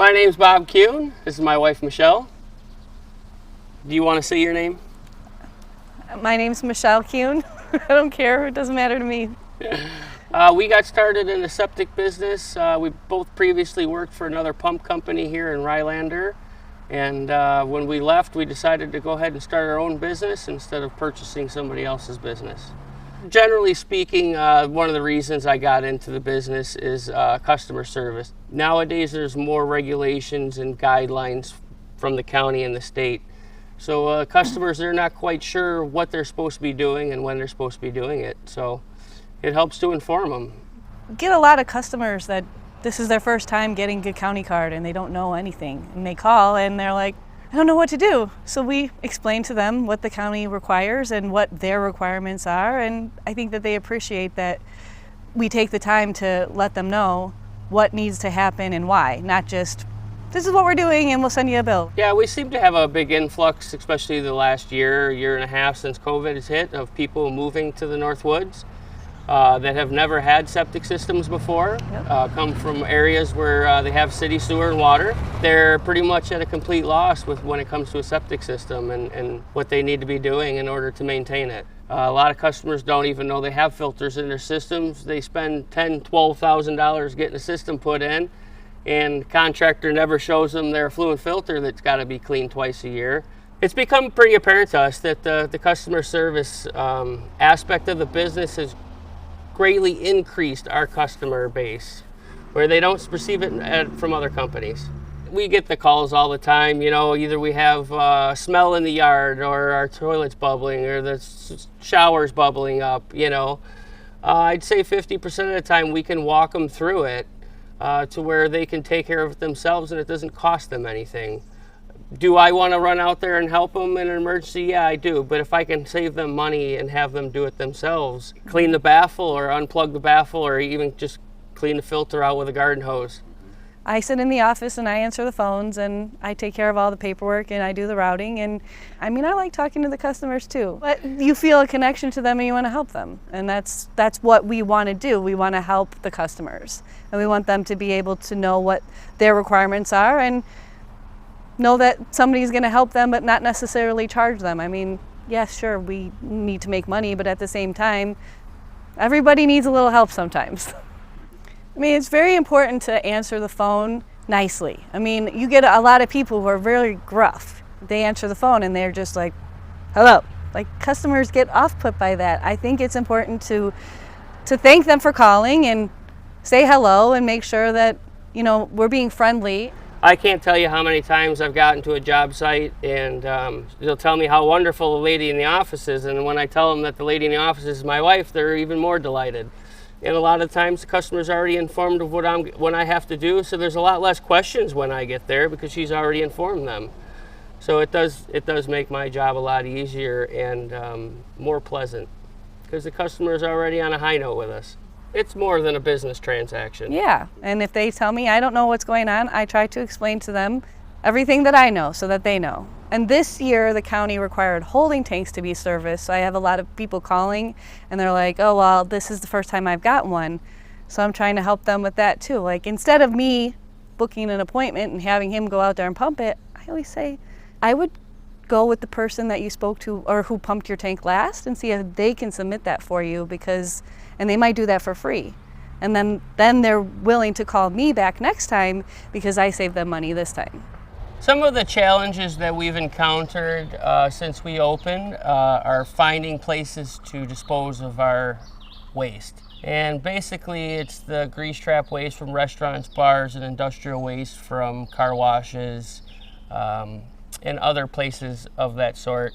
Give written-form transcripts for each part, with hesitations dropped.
My name's Bob Kuhn. This is my wife, Michelle. Do you want to say your name? My name's Michelle Kuhn. I don't care. It doesn't matter to me. We got started in the septic business. We both previously worked for another pump company here in Rhinelander. And when we left, we decided to go ahead and start our own business instead of purchasing somebody else's business. Generally speaking, one of the reasons I got into the business is customer service. Nowadays, there's more regulations and guidelines from the county and the state. So customers, they're not quite sure what they're supposed to be doing and when they're supposed to be doing it. So it helps to inform them. Get a lot of customers that this is their first time getting a county card and they don't know anything. And they call and they're like, I don't know what to do. So we explain to them what the county requires and what their requirements are. And I think that they appreciate that we take the time to let them know what needs to happen and why, not just, this is what we're doing and we'll send you a bill. Yeah, we seem to have a big influx, especially the last year and a half since COVID has hit, of people moving to the North Woods that have never had septic systems before, come from areas where they have city sewer and water. They're pretty much at a complete loss when it comes to a septic system and what they need to be doing in order to maintain it. A lot of customers don't even know they have filters in their systems. They spend $10,000, $12,000 getting a system put in, and the contractor never shows them their effluent filter that's got to be cleaned twice a year. It's become pretty apparent to us that the customer service aspect of the business has greatly increased our customer base, where they don't perceive it from other companies. We get the calls all the time, either we have smell in the yard, or our toilet's bubbling, or the shower's bubbling up, I'd say 50% of the time we can walk them through it to where they can take care of it themselves and it doesn't cost them anything. Do I want to run out there and help them in an emergency? Yeah, I do. But if I can save them money and have them do it themselves, clean the baffle or unplug the baffle or even just clean the filter out with a garden hose. I sit in the office and I answer the phones and I take care of all the paperwork and I do the routing. And I like talking to the customers too. But you feel a connection to them and you want to help them. And that's what we want to do. We want to help the customers. And we want them to be able to know what their requirements are and know that somebody's going to help them but not necessarily charge them. Yes, sure, we need to make money, but at the same time, everybody needs a little help sometimes. It's very important to answer the phone nicely. You get a lot of people who are very gruff. They answer the phone and they're just like, hello. Customers get off-put by that. I think it's important to thank them for calling and say hello and make sure that, we're being friendly. I can't tell you how many times I've gotten to a job site and they'll tell me how wonderful the lady in the office is, and when I tell them that the lady in the office is my wife, they're even more delighted. And a lot of times the customer's already informed of what I have to do, so there's a lot less questions when I get there because she's already informed them. So it does make my job a lot easier and more pleasant because the customer is already on a high note with us. It's more than a business transaction. Yeah, and if they tell me I don't know what's going on, I try to explain to them everything that I know so that they know. And this year, the county required holding tanks to be serviced, so I have a lot of people calling, and they're like, oh, well, this is the first time I've got one. So I'm trying to help them with that, too. Instead of me booking an appointment and having him go out there and pump it, I always say, I would go with the person that you spoke to or who pumped your tank last and see if they can submit that for you and they might do that for free. And then they're willing to call me back next time because I saved them money this time. Some of the challenges that we've encountered since we opened are finding places to dispose of our waste. And basically it's the grease trap waste from restaurants, bars, and industrial waste from car washes and other places of that sort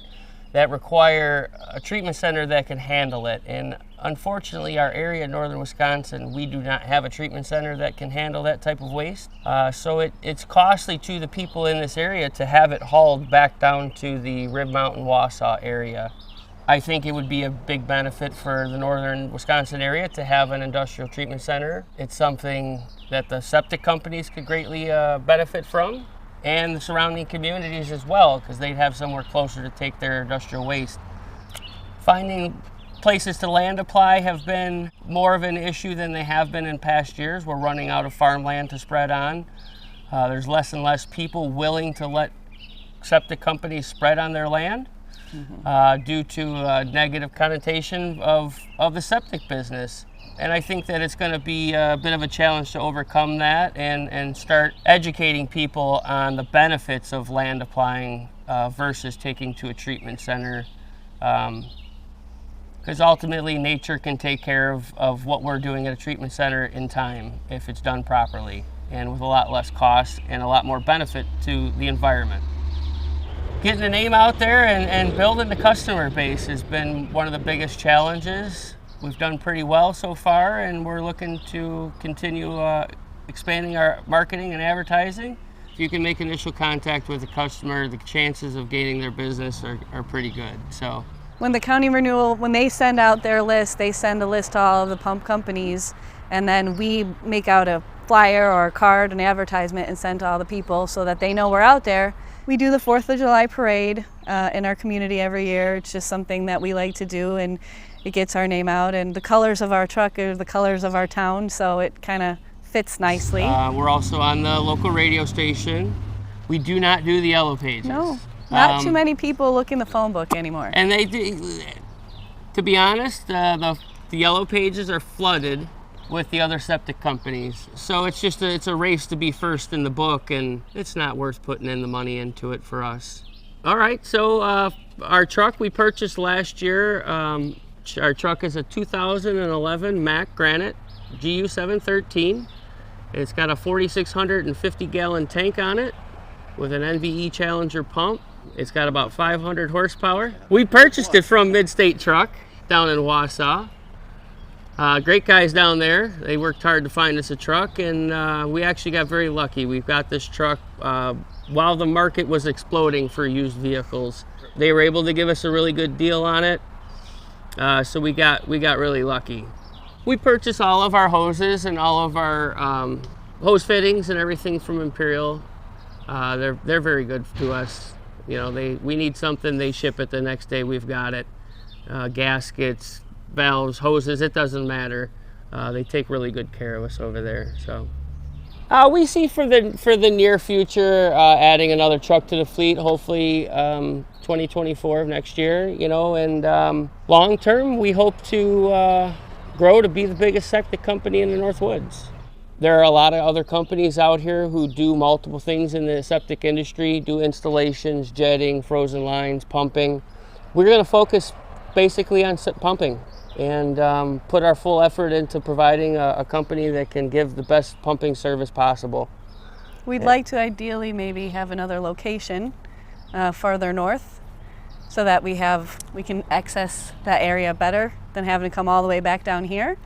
that require a treatment center that can handle it. And unfortunately, our area in northern Wisconsin, we do not have a treatment center that can handle that type of waste. So it's costly to the people in this area to have it hauled back down to the Rib Mountain, Wausau area. I think it would be a big benefit for the northern Wisconsin area to have an industrial treatment center. It's something that the septic companies could greatly benefit from, and the surrounding communities as well, because they'd have somewhere closer to take their industrial waste. Finding places to land apply have been more of an issue than they have been in past years. We're running out of farmland to spread on. There's less and less people willing to let septic companies spread on their land due to negative connotation of the septic business. And I think that it's going to be a bit of a challenge to overcome that and start educating people on the benefits of land applying versus taking to a treatment center. Because ultimately nature can take care of what we're doing at a treatment center in time if it's done properly and with a lot less cost and a lot more benefit to the environment. Getting the name out there and building the customer base has been one of the biggest challenges. We've done pretty well so far, and we're looking to continue expanding our marketing and advertising. If you can make initial contact with the customer, the chances of gaining their business are pretty good. So, when the county renewal, when they send out their list, they send a list to all of the pump companies, and then we make out a flyer or a card, an advertisement, and send to all the people so that they know we're out there. We do the 4th of July parade in our community every year. It's just something that we like to do, and it gets our name out. And the colors of our truck are the colors of our town, so it kind of fits nicely. We're also on the local radio station. We do not do the yellow pages. No, not too many people look in the phone book anymore. And they do, to be honest, the yellow pages are flooded with the other septic companies. So it's a race to be first in the book, and it's not worth putting in the money into it for us. All right, so our truck we purchased last year, our truck is a 2011 Mack Granite GU 713. It's got a 4,650 gallon tank on it with an NVE Challenger pump. It's got about 500 horsepower. We purchased it from Mid-State Truck down in Wausau. Great guys down there. They worked hard to find us a truck, and we actually got very lucky. We've got this truck while the market was exploding for used vehicles. They were able to give us a really good deal on it, so we got really lucky. We purchase all of our hoses and all of our hose fittings and everything from Imperial. They're very good to us. You know, we need something, they ship it the next day. We've got it. Gaskets, valves, hoses, it doesn't matter. They take really good care of us over there. So we see for the near future adding another truck to the fleet, hopefully 2024 of next year, you know, and long term we hope to grow to be the biggest septic company in the North Woods. There are a lot of other companies out here who do multiple things in the septic industry, do installations, jetting, frozen lines, pumping. We're going to focus basically on pumping and put our full effort into providing a company that can give the best pumping service possible. We'd like to ideally maybe have another location farther north so that we can access that area better than having to come all the way back down here.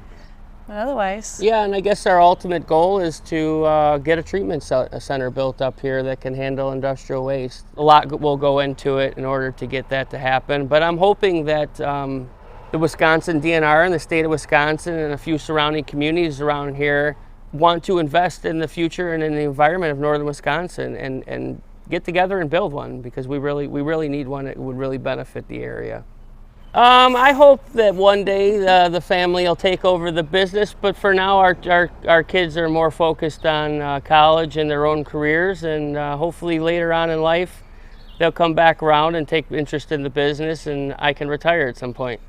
But otherwise... Yeah, and I guess our ultimate goal is to get a treatment center built up here that can handle industrial waste. A lot will go into it in order to get that to happen, but I'm hoping that the Wisconsin DNR and the state of Wisconsin and a few surrounding communities around here want to invest in the future and in the environment of northern Wisconsin and get together and build one, because we really need one that would really benefit the area. I hope that one day the family will take over the business, but for now our kids are more focused on college and their own careers, and hopefully later on in life they'll come back around and take interest in the business and I can retire at some point.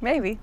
Maybe.